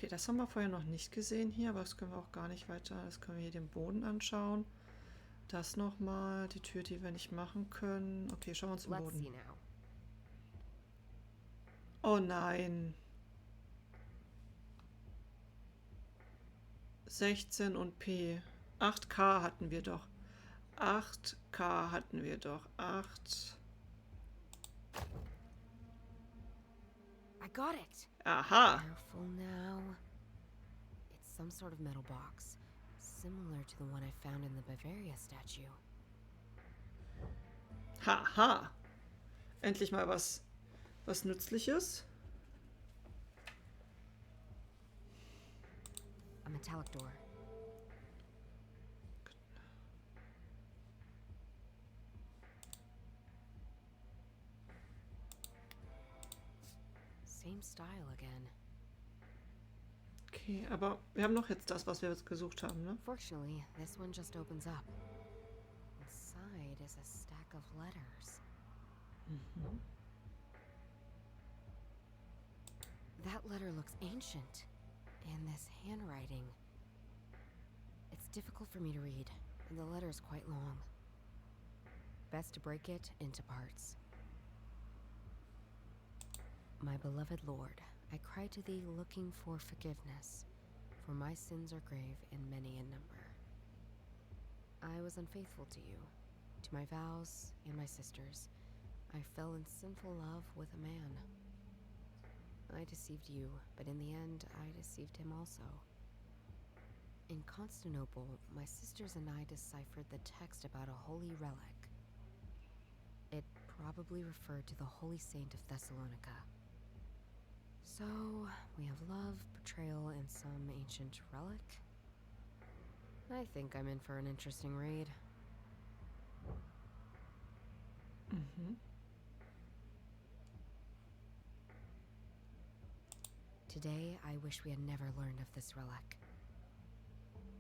Okay, das haben wir vorher noch nicht gesehen hier, aber das können wir auch gar nicht weiter. Das können wir hier den Boden anschauen. Das nochmal, die Tür, die wir nicht machen können. Okay, schauen wir uns den Let's see Boden. now. Oh nein. 16 und P. 8K hatten wir doch. 8K hatten wir doch. 8. I got it! Aha. Careful now. It's some sort of metal box, similar to the one I found in the Bavaria statue. Haha. Endlich mal was Nützliches. A metallic door. Same style again. Okay, aber wir haben noch jetzt das, was wir jetzt gesucht haben, ne? Fortunately, this one just opens up. Inside is a stack of letters. That letter looks ancient. And this handwriting. It's difficult for me to read, and the letter is quite long. Best to break it into parts. My beloved Lord, I cry to thee looking for forgiveness, for my sins are grave and many in number. I was unfaithful to you, to my vows and my sisters. I fell in sinful love with a man. I deceived you, but in the end, I deceived him also. In Constantinople, my sisters and I deciphered the text about a holy relic. It probably referred to the holy saint of Thessalonica. So, we have love, betrayal, and some ancient relic. I think I'm in for an interesting read. Today, I wish we had never learned of this relic.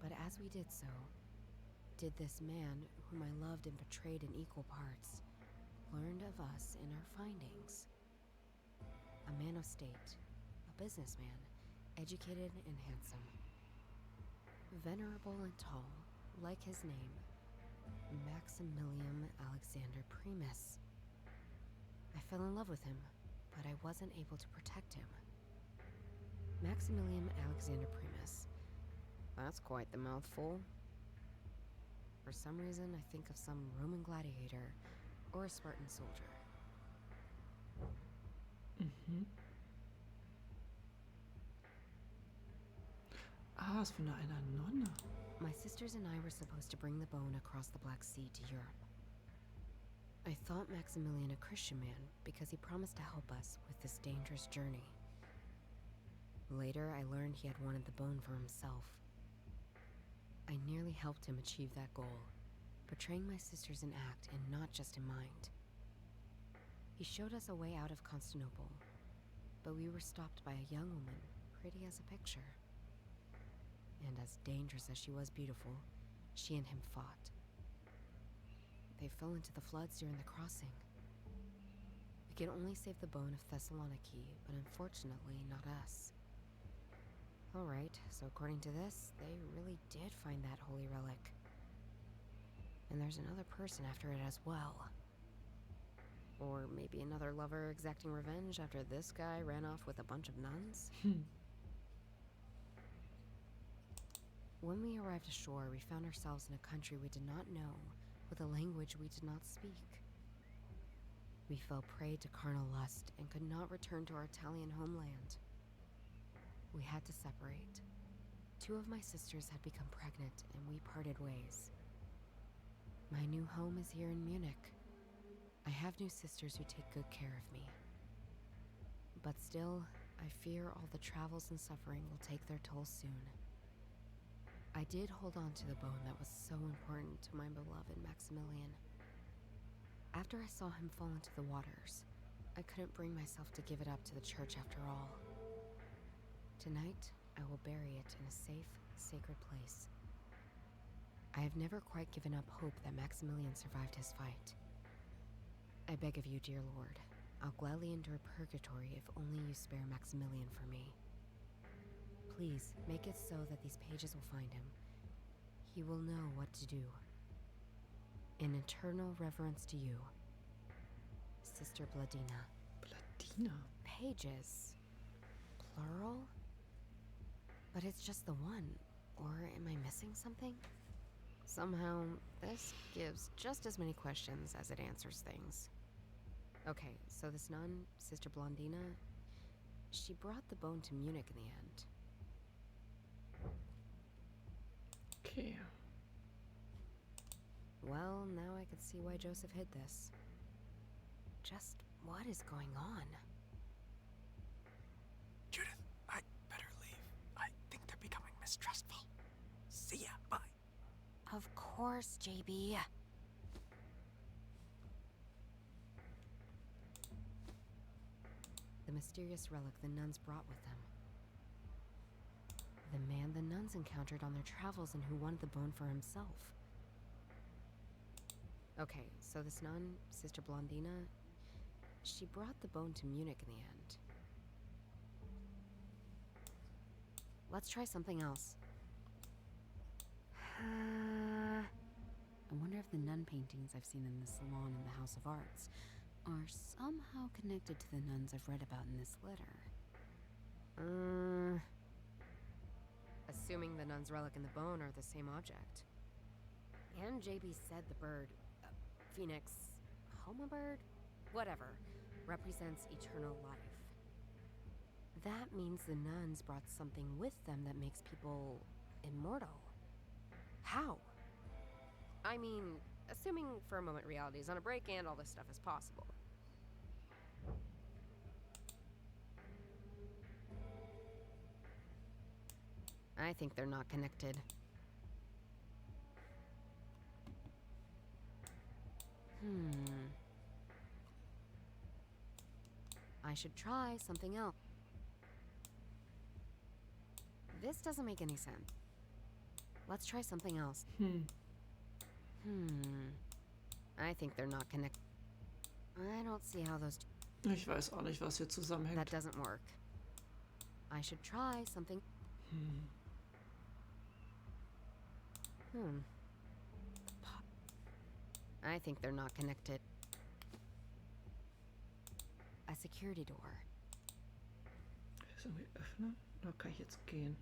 But as we did so, did this man, whom I loved and betrayed in equal parts, learned of us in our findings. A man of state, a businessman, educated and handsome. Venerable and tall, like his name, Maximilian Alexander Primus. I fell in love with him, but I wasn't able to protect him. Maximilian Alexander Primus. That's quite the mouthful. For some reason, I think of some Roman gladiator or a Spartan soldier. Ah, ist von einer Nonne. My sisters and I were supposed to bring the bone across the Black Sea to Europe. I thought Maximilian a Christian man because he promised to help us with this dangerous journey. Later, I learned he had wanted the bone for himself. I nearly helped him achieve that goal, betraying my sisters in act and not just in mind. He showed us a way out of Constantinople, but we were stopped by a young woman, pretty as a picture. And as dangerous as she was beautiful, she and him fought. They fell into the floods during the crossing. We could only save the bone of Thessaloniki, but unfortunately not us. Alright, so according to this, they really did find that holy relic. And there's another person after it as well. Or maybe another lover exacting revenge after this guy ran off with a bunch of nuns? When we arrived ashore, we found ourselves in a country we did not know, with a language we did not speak. We fell prey to carnal lust and could not return to our Italian homeland. We had to separate. 2 of my sisters had become pregnant and we parted ways. My new home is here in Munich. I have new sisters who take good care of me. But still, I fear all the travels and suffering will take their toll soon. I did hold on to the bone that was so important to my beloved Maximilian. After I saw him fall into the waters, I couldn't bring myself to give it up to the church after all. Tonight, I will bury it in a safe, sacred place. I have never quite given up hope that Maximilian survived his fight. I beg of you, dear Lord, I'll gladly endure purgatory if only you spare Maximilian for me. Please, make it so that these pages will find him. He will know what to do. In eternal reverence to you, Sister Bladina. Bladina? Pages. Plural? But it's just the one. Or am I missing something? Somehow, this gives just as many questions as it answers things. Okay, so this nun, Sister Blondina, she brought the bone to Munich in the end. Okay. Well, now I can see why Joseph hid this. Just what is going on? Judith, I better leave. I think they're becoming mistrustful. See ya, bye. Of course, JB. The mysterious relic the nuns brought with them. The man the nuns encountered on their travels and who wanted the bone for himself. Okay, so this nun, Sister Blondina, she brought the bone to Munich in the end. Let's try something else. I wonder if the nun paintings I've seen in the salon in the House of Arts are somehow connected to the nuns I've read about in this letter. Assuming the nun's relic and the bone are the same object. And JB said the bird, Phoenix, Hauma bird? Whatever, represents eternal life. That means the nuns brought something with them that makes people immortal. How? I mean, assuming for a moment reality is on a break and all this stuff is possible. I think they're not connected. I should try something else. This doesn't make any sense. Let's try something else. I think they're not connected. I don't see how those two... Ich weiß auch nicht, was hier zusammenhängt. That doesn't work. I should try something... I think they're not connected. A security door. Das irgendwie öffnen? Oder kann ich jetzt gehen?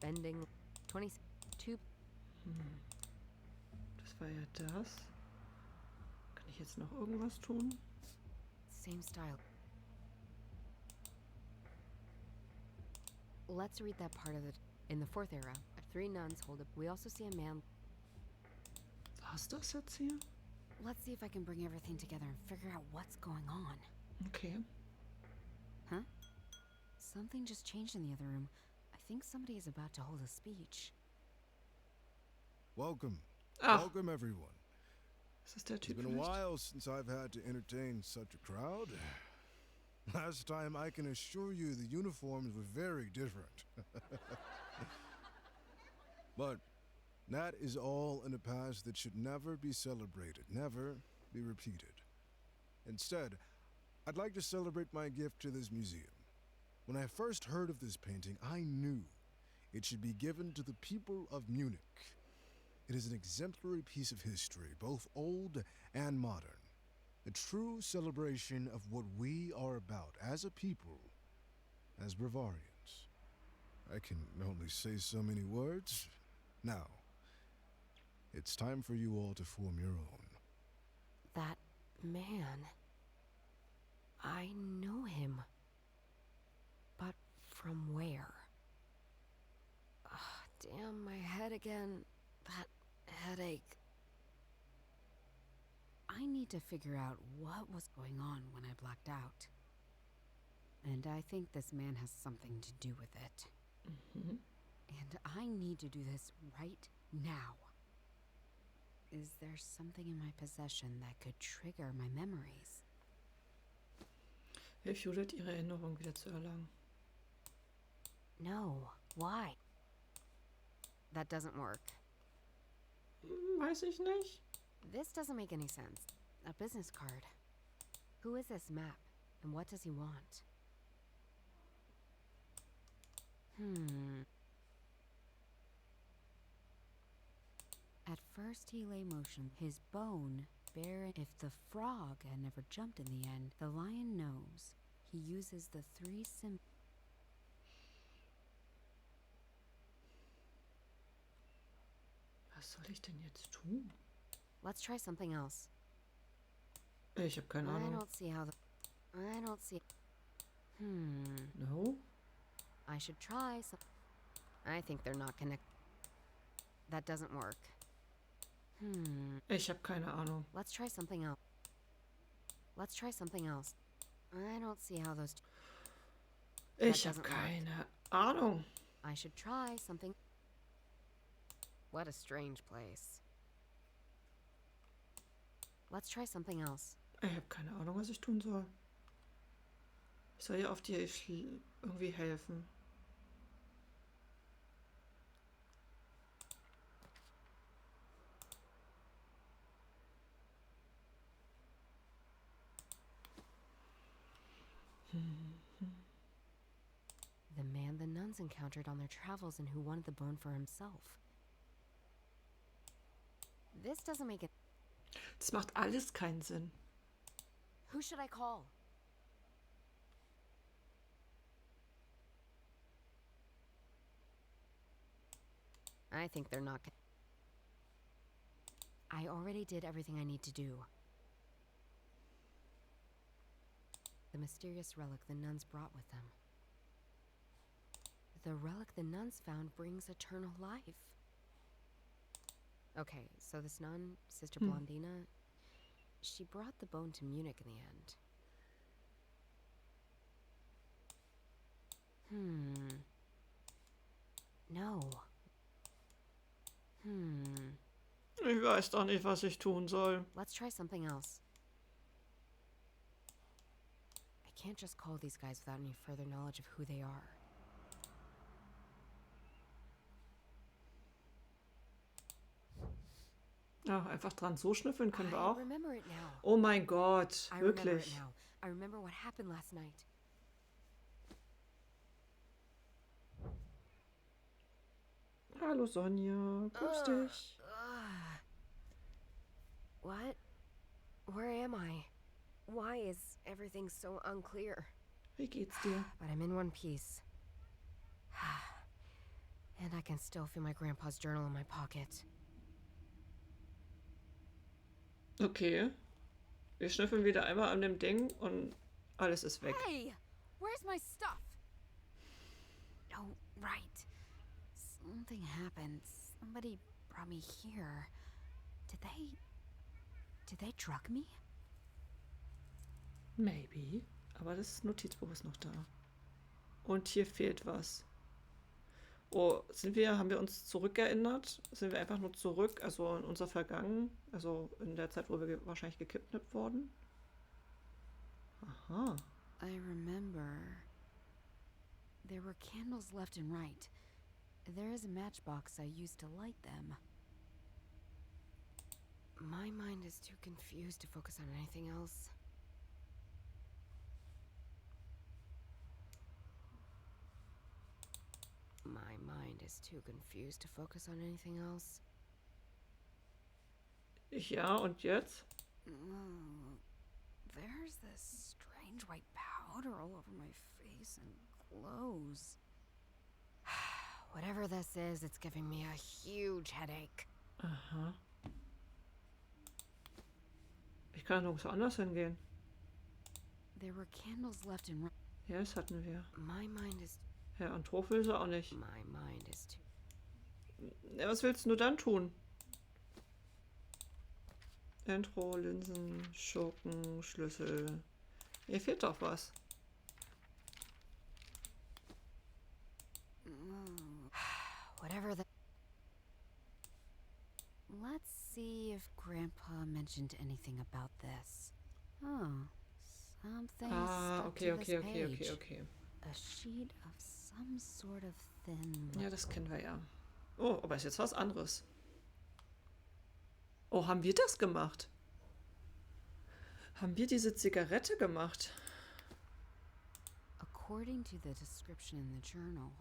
Bending 22. Das war ja das. Kann ich jetzt noch irgendwas tun? Same style. Let's read that part of it. In the 4th era, 3 nuns hold up. We also see a man. Was das jetzt hier? Let's see if I can bring everything together and figure out what's going on. Okay. Huh? Something just changed in the other room. I think somebody is about to hold a speech. Welcome. Ach, Welcome, everyone. ist das der It's Typ been a vielleicht? while since I've had to entertain such a crowd. Last time, I can assure you the uniforms were very different. But that is all in a past that should never be celebrated, never be repeated. Instead, I'd like to celebrate my gift to this museum. When I first heard of this painting, I knew it should be given to the people of Munich. It is an exemplary piece of history, both old and modern. A true celebration of what we are about as a people, as Bavarians. I can only say so many words. Now, it's time for you all to form your own. That man. I know him. But from where? Damn, my head again. That headache. I need to figure out what was going on when I blacked out. And I think this man has something to do with it. And I need to do this right now. Is there something in my possession that could trigger my memories? Hilf Judith, ihre Erinnerung wieder zu erlangen. No. Why? That doesn't work. Weiß ich nicht. This doesn't make any sense. A business card. Who is this M.A.P? And what does he want? At first he lay motion, his bone bare. If the frog had never jumped in the end, the lion knows. He uses the three Was soll ich denn jetzt tun? Let's try something else. Ich habe keine I Ahnung. don't see how the... I don't see... No? I should try some... I think they're not connected. That doesn't work. Ich habe keine Ahnung. Let's try something else. Let's try something else. I don't see how those... Ich habe doesn't keine Ahnung. I should try something... What a strange place. Let's try something else. Ich habe keine Ahnung, was ich tun soll. Ich soll ihr auf die irgendwie helfen. The man the nuns encountered on their travels and who wanted the bone for himself. This doesn't make it... Das macht alles keinen Sinn. Who should I call? I think they're not... I already did everything I need to do. The mysterious relic the nuns brought with them. The relic the nuns found brings eternal life. Okay, so this nun, Sister Blondina, she brought the bone to Munich in the end. No. Ich weiß doch nicht, was ich tun soll. Let's try something else. I can't just call these guys without any further knowledge of who they are. Ja, einfach dran so schnüffeln können wir I auch. remember it now. Oh mein Gott, I remember it wirklich. now. I remember what happened last night. Hallo Sonja, grüß dich. What? Where am I? Why is everything so unclear? Wie geht's dir? But I'm in one piece. And I can still feel my grandpa's journal in my pocket. Okay. Wir schnüffeln wieder einmal an dem Ding und alles ist weg. Hey! Where's my stuff? Oh, right. Something happened. Somebody brought me here. Did they drug me? Maybe. Aber das Notizbuch ist noch da. Und hier fehlt was. Oh, haben wir uns zurückerinnert? Sind wir einfach nur zurück, also in unser Vergangen? Also in der Zeit, wo wir wahrscheinlich gekidnappt wurden? Aha. I remember. There were candles left and right. There is a matchbox I used to light them. My mind is too confused to focus on anything else. My mind is too confused to focus on anything else. Ja, und jetzt? There's this strange white powder all over my face and clothes. Whatever this is, it's giving me a huge headache. Aha. Ich kann nirgendwo anders hingehen. There were candles left and right. Ja, das hatten wir. My mind is... Ja, und hoch will sie auch nicht. My mind is too... Ja, was willst du dann tun? Intro, Linsen, Schurken, Schlüssel. Hier fehlt doch was. Whatever the... Let's see if Grandpa mentioned anything about this. Oh, something stuck Okay, to this okay, page. okay. A sheet of some sort of thin... Ja, das kennen wir ja. Oh, aber ist jetzt was anderes. Oh, haben wir das gemacht? Haben wir diese Zigarette gemacht? According to the description in the journal,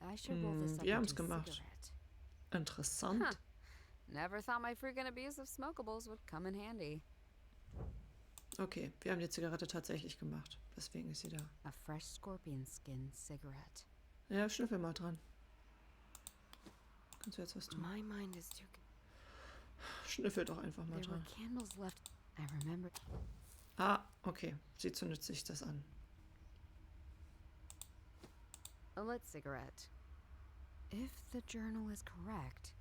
I should roll this up Wir haben's into a gemacht. cigarette. Interessant. Huh. Never thought my frequent abuse of smokables would come in handy. Okay, wir haben die Zigarette tatsächlich gemacht. Deswegen ist sie da. A fresh scorpion skin cigarette. Ja, schnüffel mal dran. Kannst du jetzt was tun? My mind is too. Schnüffel doch einfach mal There were dran. candles left. I remember. Ah, okay. Sie zündet sich das an. A lit cigarette. If the journal is correct,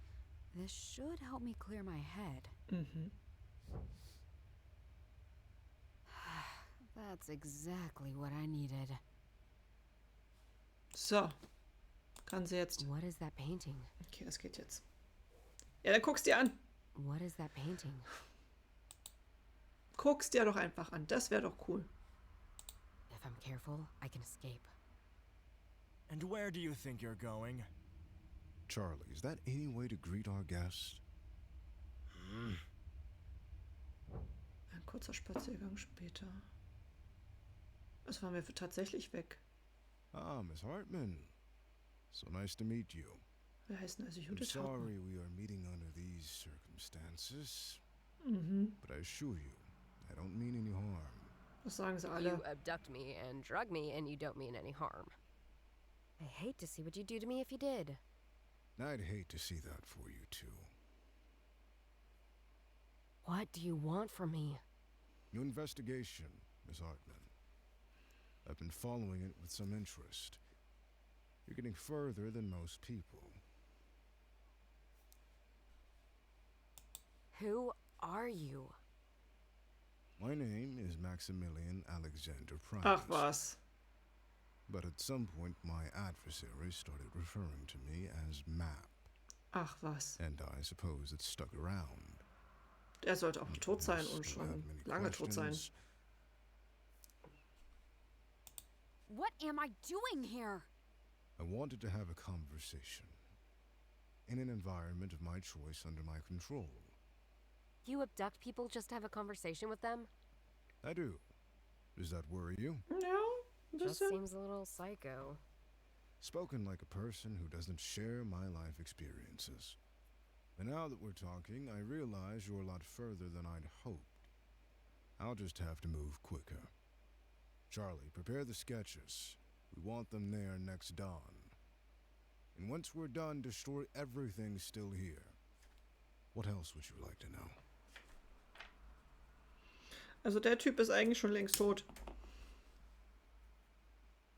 this should help me clear my head. Mhm. That's exactly what I needed. So. Kann sie jetzt. What is that painting? Okay, das geht jetzt. Ja, dann guck's dir an. What is that painting? Guck's dir doch einfach an. Das wäre doch cool. If I'm careful, I can escape. And where do you think you're going? Charlie, is that any way to greet our guest? Ein kurzer Spaziergang später. Es waren wir tatsächlich weg. Ah, Miss Hartman. So nice to meet you. Wir heißen also I'm Judith Hauma. sorry we are meeting under these circumstances, Mhm. but I assure you, I don't mean any harm. Das sagen sie You alle. abduct me and drug me, and you don't mean any harm. I hate to see what you'd do to me if you did. I'd hate to see that for you, too. What do you want from me? Your investigation, Miss Hartman. I've been following it with some interest. You're getting further than most people. Who are you? My name is Maximilian Alexander Price. Ach was. But at some point, my adversary started referring to me as M.A.P, Ach was. and I suppose it stuck around. Er sollte auch You tot sein must und still have schon many lange tot sein. questions. What am I doing here? I wanted to have a conversation in an environment of my choice under my control. You abduct people just to have a conversation with them? I do. Does that worry you? Ja, ein Just bisschen. seems a little psycho. Spoken like a person who doesn't share my life experiences. And now that we're talking, I realize you're a lot further than I'd hoped. I'll just have to move quicker. Charlie, prepare the sketches. We want them there next dawn. And once we're done, destroy everything still here. What else would you like to know? Also der Typ ist eigentlich schon längst tot.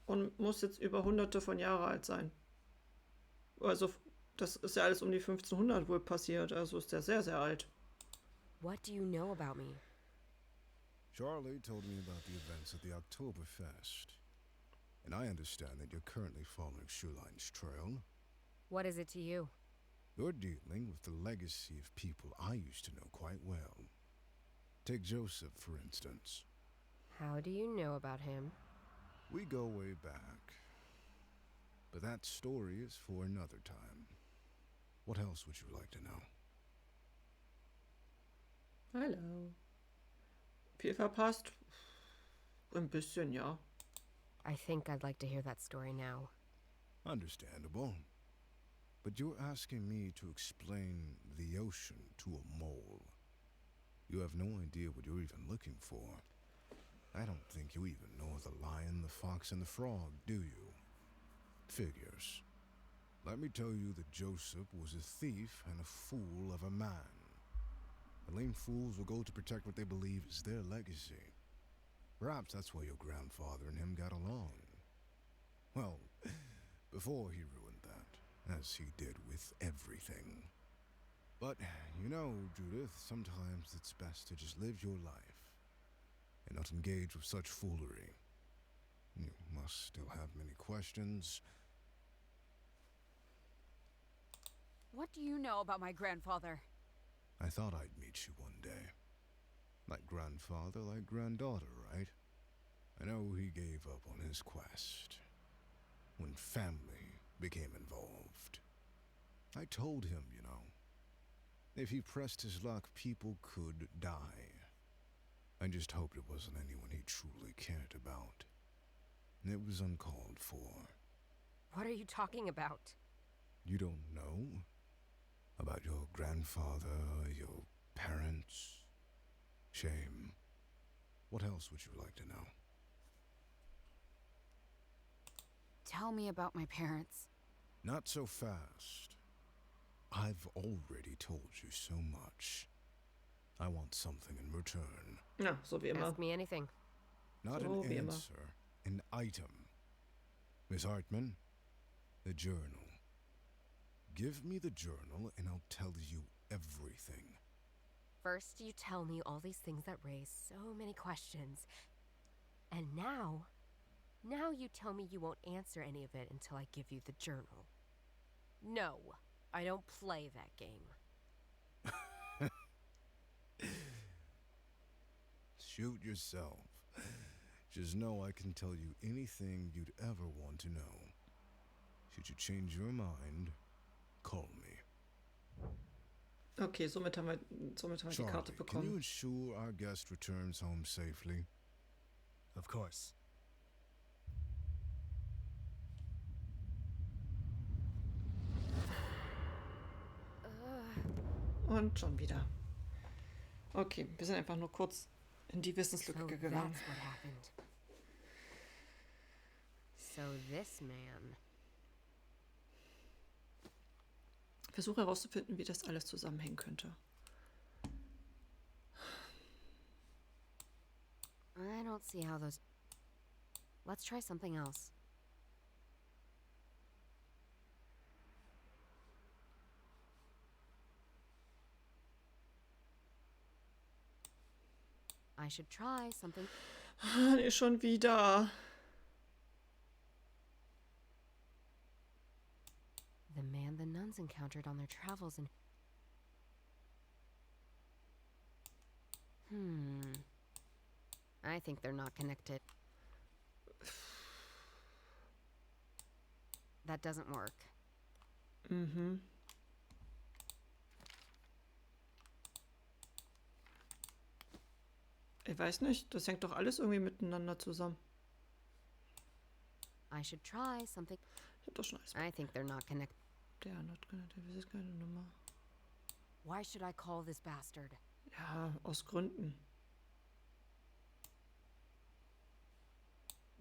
Und muss jetzt über hunderte von Jahren alt sein. Also das ist ja alles um die 1500 wohl passiert. Also ist der sehr, sehr alt. What do you know about me? Charlie told me about the events at the Oktoberfest. And I understand that you're currently following Schulein's trail. What is it to you? You're dealing with the legacy of people I used to know quite well. Take Joseph, for instance. How do you know about him? We go way back. But that story is for another time. What else would you like to know? Hallo. Viel verpasst? Ein bisschen, ja. I think I'd like to hear that story now. Understandable. But you're asking me to explain the ocean to a mole. You have no idea what you're even looking for. I don't think you even know the lion, the fox, and the frog, do you? Figures. Let me tell you that Joseph was a thief and a fool of a man. The lame fools will go to protect what they believe is their legacy. Perhaps that's why your grandfather and him got along. Well, before he ruined that, as he did with everything. But, you know, Judith, sometimes it's best to just live your life and not engage with such foolery. You must still have many questions. What do you know about my grandfather? I thought I'd meet you one day. Like grandfather, like granddaughter, right? I know he gave up on his quest when family became involved. I told him, you know, if he pressed his luck, people could die. I just hoped it wasn't anyone he truly cared about. It was uncalled for. What are you talking about? You don't know? About your grandfather, your parents? Shame. What else would you like to know? Tell me about my parents. Not so fast. I've already told you so much. I want something in return. Ja, so wie immer. Ask me anything. Not So an wie immer. answer, an item. Miss Hartman, the journal. Give me the journal and I'll tell you everything. First, you tell me all these things that raise so many questions. And now you tell me you won't answer any of it until I give you the journal. No, I don't play that game. Shoot yourself. Just know I can tell you anything you'd ever want to know. Should you change your mind, call me. Okay, somit haben wir die Charlie, Karte can you bekommen. ensure our guest returns home safely? Of course. Und schon wieder. Okay, wir sind einfach nur kurz in die Wissenslücke So gegangen. that's what happened. So this man. Versuche herauszufinden, wie das alles zusammenhängen könnte. I don't see how those... Let's try something else. I should try something... Nee, schon wieder. The man the nuns encountered on their travels and... I think they're not connected. That doesn't work. Mhm. Ich weiß nicht, das hängt doch alles irgendwie miteinander zusammen. I should try something... Ich hab doch schon alles. I think they're not connected. Der not connected, das ist keine Nummer. Why should I call this bastard? Ja, aus Gründen.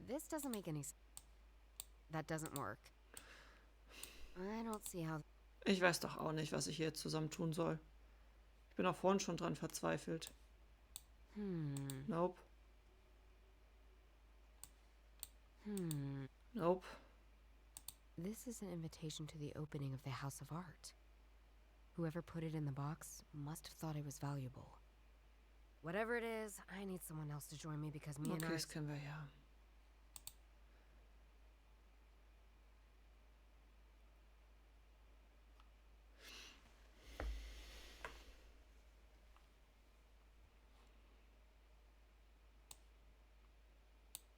This doesn't make any sense. That doesn't work. I don't see how... Ich weiß doch auch nicht, was ich hier jetzt zusammen tun soll. Ich bin auch vorhin schon dran verzweifelt. Nope. Nope. This is an invitation to the opening of the House of Art. Whoever put it in the box must have thought it was valuable. Whatever it is, I need someone else to join me because me and Okay, I... das können wir ja.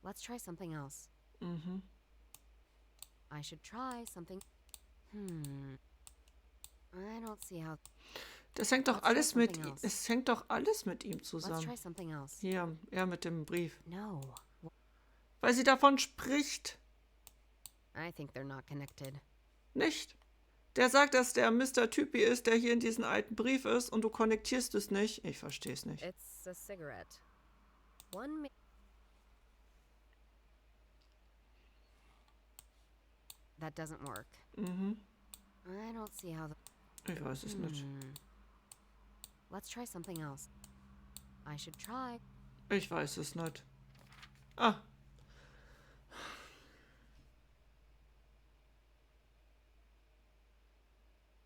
Let's try something else. Mhm. I should try something... I don't see how... Das hängt doch Let's try alles mit something ihm. else. Es hängt doch alles mit ihm Let's try zusammen. something else. Hier, ja, mit dem Brief. No. Weil sie davon spricht. I think they're not connected. Nicht? Der sagt, dass der Mr. Typi ist, der hier in diesem alten Brief ist und du konnektierst es nicht. Ich verstehe es nicht. It's a cigarette. One... That doesn't work. Mhm. I don't see how the... Ich weiß es nicht. Let's try something else. I should try... Ich weiß es nicht. Ah.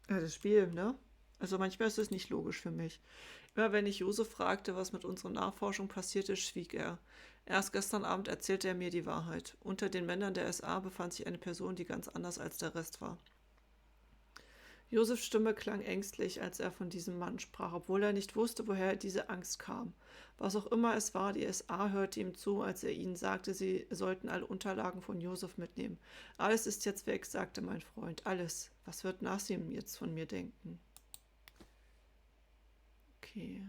Ja, das Spiel, ne? Also manchmal ist es nicht logisch für mich. Immer wenn ich Josef fragte, was mit unserer Nachforschung passierte, schwieg er. Erst gestern Abend erzählte er mir die Wahrheit. Unter den Männern der SA befand sich eine Person, die ganz anders als der Rest war. Josefs Stimme klang ängstlich, als er von diesem Mann sprach, obwohl er nicht wusste, woher diese Angst kam. Was auch immer es war, die SA hörte ihm zu, als er ihnen sagte, sie sollten alle Unterlagen von Josef mitnehmen. Alles ist jetzt weg, sagte mein Freund. Alles. Was wird Nassim jetzt von mir denken? Okay.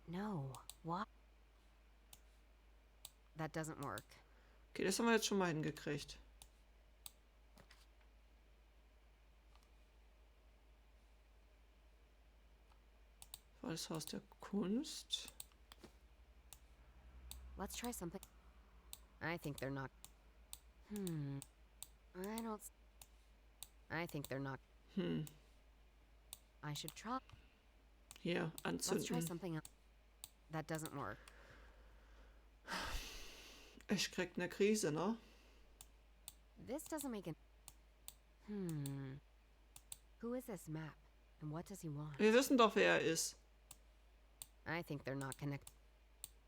No. What? That doesn't work. Okay, das haben wir jetzt schon mal hingekriegt. War das Haus der Kunst? Let's try something. I think they're not. I think they're not. I should try. Hier, Let's try anzünden. something else. That doesn't work. Ich krieg eine Krise, ne? This doesn't make it. Who is this M.A.P? And what does he want? Wir wissen doch, wer er ist. I think they're not connected.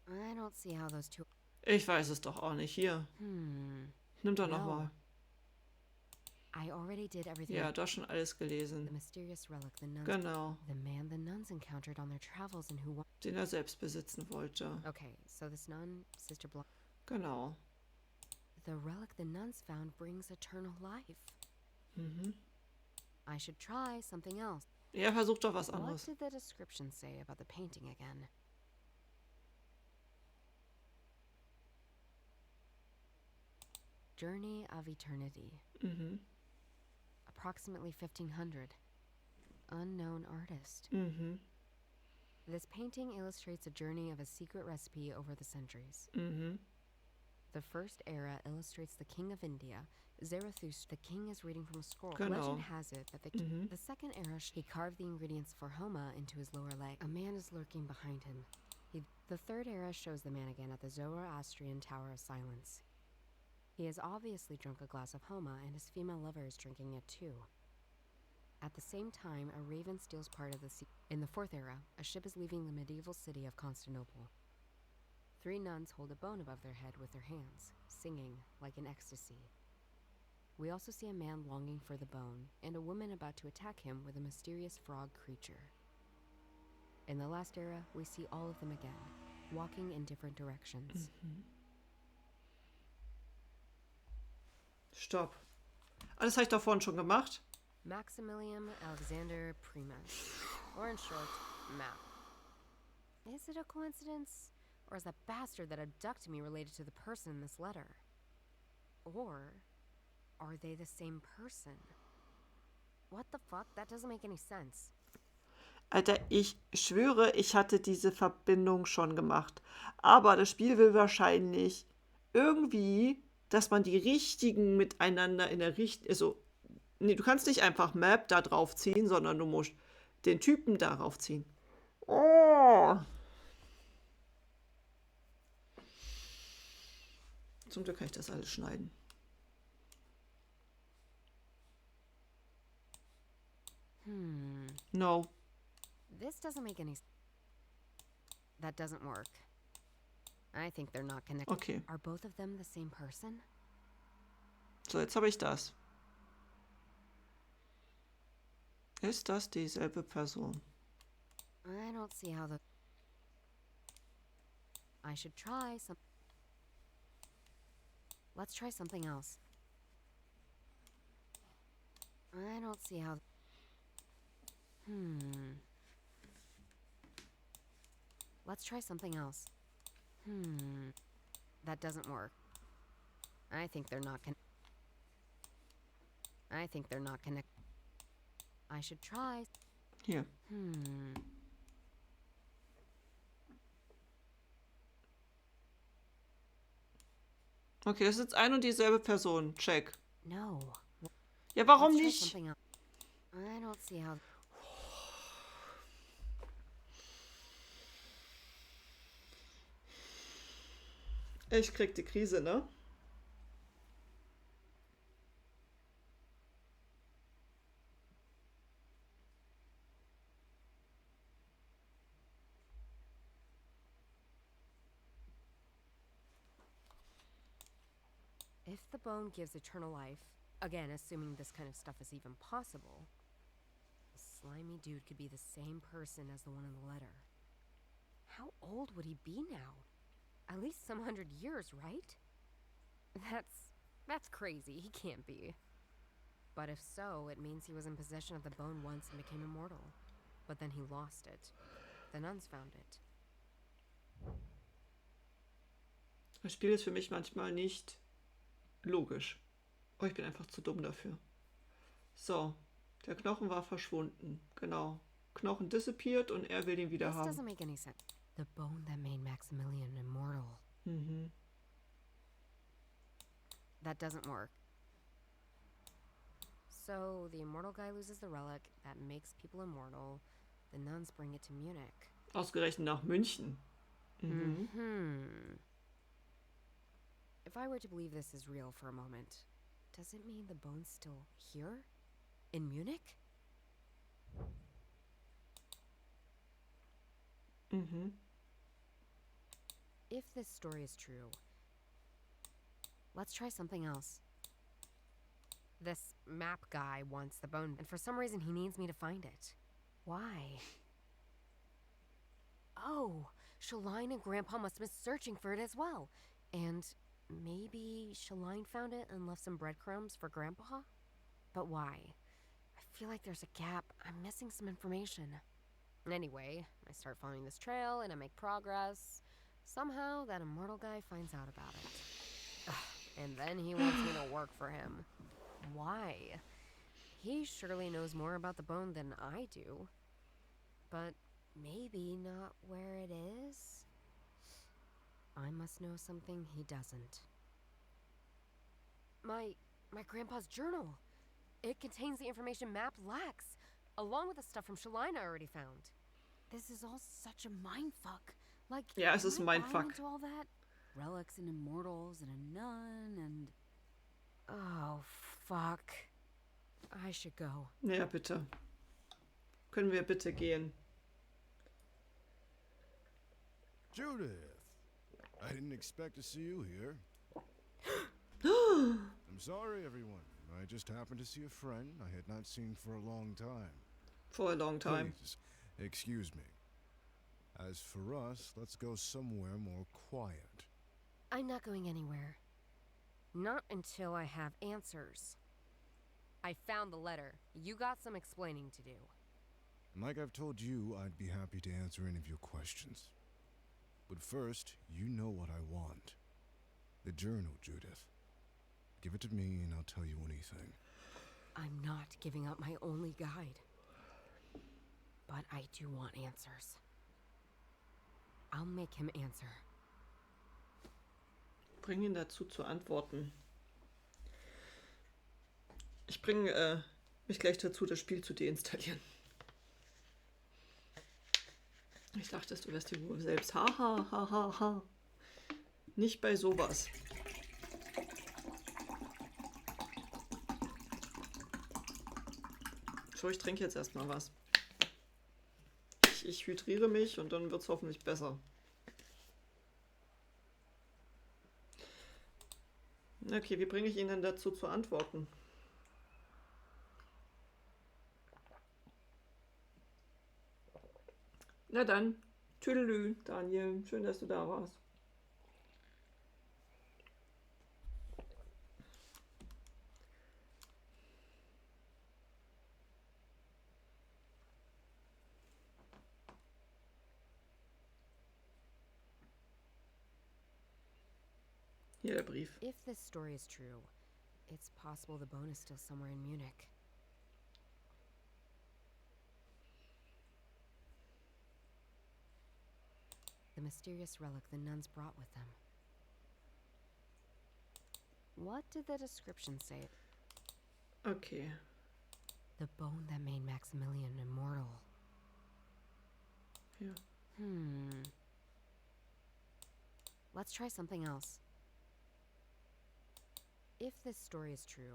I don't see how those two. Ich weiß es doch auch nicht. Hier, nimm doch nochmal. I already did everything. Ja, du hast schon alles The gelesen. mysterious relic the nuns. Genau, The man the nuns encountered on their travels and who. den er selbst besitzen wollte. Okay, so this nun, Sister Blanc. Genau. The relic the nuns found brings eternal life. I should try something else. Ja, versuch doch was What anderes. did the description say about the painting again? Journey of Eternity. Approximately 1500. Unknown artist. This painting illustrates a journey of a secret recipe over the centuries. The first era illustrates the king of India, Zarathustra. The king is reading from a scroll. Genau. Legend has it that the second era, he carved the ingredients for Hauma into his lower leg. A man is lurking behind him. The third era shows the man again at the Zoroastrian Tower of Silence. He has obviously drunk a glass of Hauma, and his female lover is drinking it too. At the same time, a raven steals part of the sea. In the fourth era, a ship is leaving the medieval city of Constantinople. 3 nuns hold a bone above their head with their hands, singing like in ecstasy. We also see a man longing for the bone, and a woman about to attack him with a mysterious frog creature. In the last era, we see all of them again, walking in different directions. Stopp. Alles habe ich doch vorhin schon gemacht. Maximilian Alexander Primus, or in short, M.A.P. Is it a coincidence? Or is that bastard that abducted me related to the person in this letter? Or are they the same person? What the fuck? That doesn't make any sense. Alter, ich schwöre, ich hatte diese Verbindung schon gemacht. Aber das Spiel will wahrscheinlich irgendwie, dass man die richtigen miteinander in der richtigen. Also, nee, du kannst nicht einfach M.A.P da drauf ziehen, sondern du musst den Typen darauf ziehen. Oh! Zum Glück kann ich das alles schneiden. No. This doesn't make any. That doesn't work. I think they're not connected. Okay. Are both of them the same person? So, jetzt habe ich das. Ist das dieselbe Person? I don't see how the. I should try some. Let's try something else. I don't see how. Let's try something else. That doesn't work. I think they're not I think they're not connected. I should try. Hier. Okay, das ist jetzt ein und dieselbe Person. Check. No. Ja, warum Let's try nicht? something else. I don't see how. Ich krieg die Krise, ne? If the bone gives eternal life, again, assuming this kind of stuff is even possible, the slimy dude could be the same person as the one in the letter. How old would he be now? At least some 100 years, right? That's crazy. He can't be. But if so, it means he was in possession of the bone once and became immortal. But then he lost it. The nuns found it. Das Spiel ist für mich manchmal nicht logisch. Oh, ich bin einfach zu dumm dafür. So, der Knochen war verschwunden. Genau. Knochen disappeared und er will ihn wieder This haben. doesn't make any sense. The bone that made Maximilian immortal. Mhm. That doesn't work. So, the immortal guy loses the relic that makes people immortal. The nuns bring it to Munich. Ausgerechnet nach München. Mhm. If I were to believe this is real for a moment, does it mean the bone's still here? In Munich? Mhm. If this story is true, let's try something else. This map guy wants the bone, and for some reason he needs me to find it. Why? Oh, Shaline and Grandpa must have been searching for it as well. And maybe Shaline found it and left some breadcrumbs for Grandpa? But why? I feel like there's a gap. I'm missing some information. Anyway, I start following this trail and I make progress. Somehow, that immortal guy finds out about it. Ugh, and then he wants me to work for him. Why? He surely knows more about the bone than I do. But maybe not where it is? I must know something he doesn't. My grandpa's journal. It contains the information Map lacks, along with the stuff from Shalina I already found. This is all such a mindfuck. Like, Ja, es ist ein am I buying Mindfuck. into all that? Relics and immortals and a nun and... Oh, fuck. I should go. Ja, bitte. Können wir bitte gehen? Judith, I didn't expect to see you here. I'm sorry, everyone. I just happened to see a friend I had not seen for a long time. For a long time. Please, excuse me. As for us, let's go somewhere more quiet. I'm not going anywhere. Not until I have answers. I found the letter. You got some explaining to do. And like I've told you, I'd be happy to answer any of your questions. But first, you know what I want. The journal, Judith. Give it to me and I'll tell you anything. I'm not giving up my only guide. But I do want answers. I'll make him answer. Bring ihn dazu zu antworten. Ich bringe mich gleich dazu, das Spiel zu deinstallieren. Ich dachte, du wärst die wohl selbst. Ha, ha, ha, ha, ha. Nicht bei sowas. So, ich trinke jetzt erstmal was. Ich hydriere mich und dann wird es hoffentlich besser. Okay, wie bringe ich ihn denn dazu zu antworten? Na dann, tüdelü, Daniel, schön, dass du da warst. Hier der Brief. If this story is true, it's possible the bone is still somewhere in Munich. The mysterious relic the nuns brought with them. What did the description say? Okay. The bone that made Maximilian immortal. Ja. Let's try something else. If this story is true,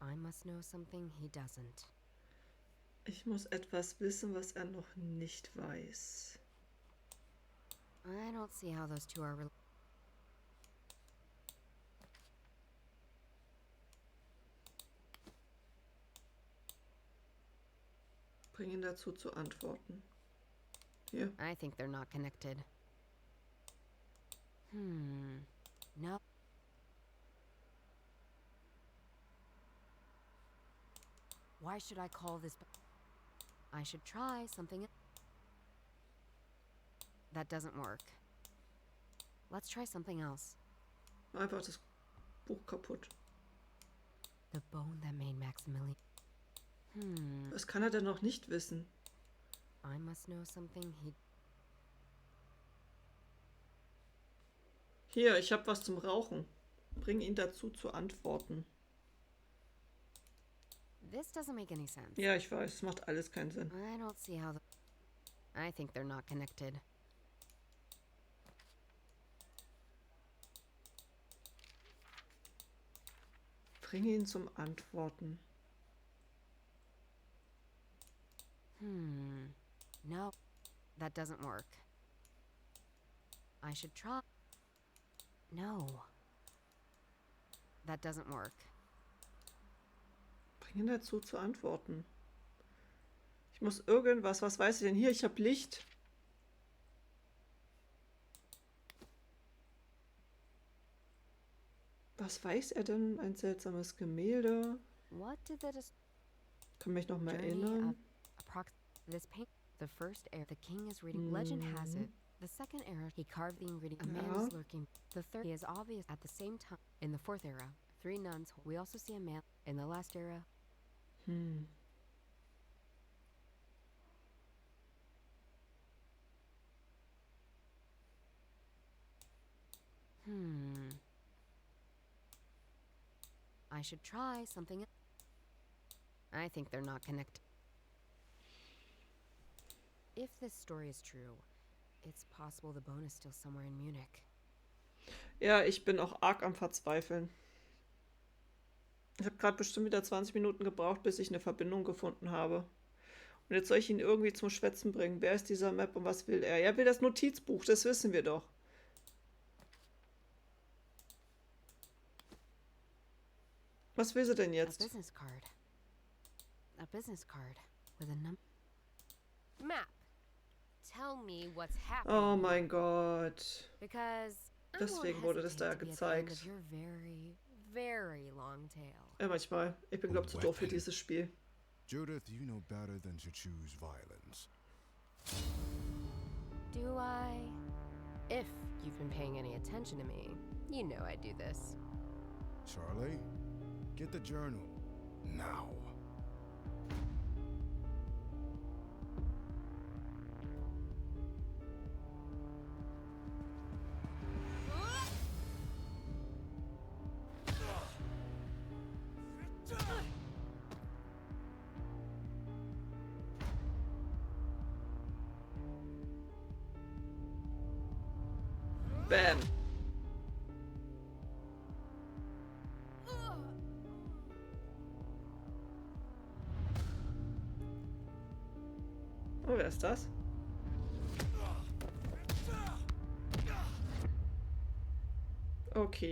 I must know something he doesn't. Ich muss etwas wissen, was er noch nicht weiß. I don't see how those two are Bring ihn dazu zu antworten. Hier. I think they're not connected. No. Why should I call this? I should try something. That doesn't work. Let's try something else. Einfach das Buch kaputt. The bone that made Maximilian. Was kann er denn noch nicht wissen? I must know something he. Hier, ich habe was zum Rauchen. Bring ihn dazu zu antworten. This doesn't make any sense. Ja, ich weiß, es macht alles keinen Sinn. I don't see how the. I think they're not connected. Bring ihn zum Antworten. No, that doesn't work. I should try. No. That doesn't work. Bring ihn dazu zu antworten. Ich muss irgendwas, was weiß ich denn hier? Ich habe Licht. Was weiß er denn? Ein seltsames Gemälde. What did that Kann mich noch mal journey erinnern. this paint? The first era the king is reading. Legend has it. The second era, he carved the ingredient. A man is lurking. The third is obvious at the same time. In the fourth era, 3 nuns. We also see a man. In the last era, I should try something. I think they're not connected. If this story is true, it's possible the bone is still somewhere in Munich. Ja, ich bin auch arg am Verzweifeln. Ich habe gerade bestimmt wieder 20 Minuten gebraucht, bis ich eine Verbindung gefunden habe. Und jetzt soll ich ihn irgendwie zum Schwätzen bringen. Wer ist dieser M.A.P und was will er? Er will das Notizbuch, das wissen wir doch. Was will sie denn A jetzt? business card. A business card with a number. Map. Tell me what's happening. Oh mein Gott. Because I Deswegen won't wurde das da hesitate to be at the end gezeigt. of your very, very long tail. Ja, manchmal. Ich bin, glaube ich, zu doof für dieses Spiel. Judith, you know better than to choose violence. Do I? If you've been paying any attention to me, you know I do this. Charlie, get the journal. Now. Bam. Oh, wer ist das? Okay.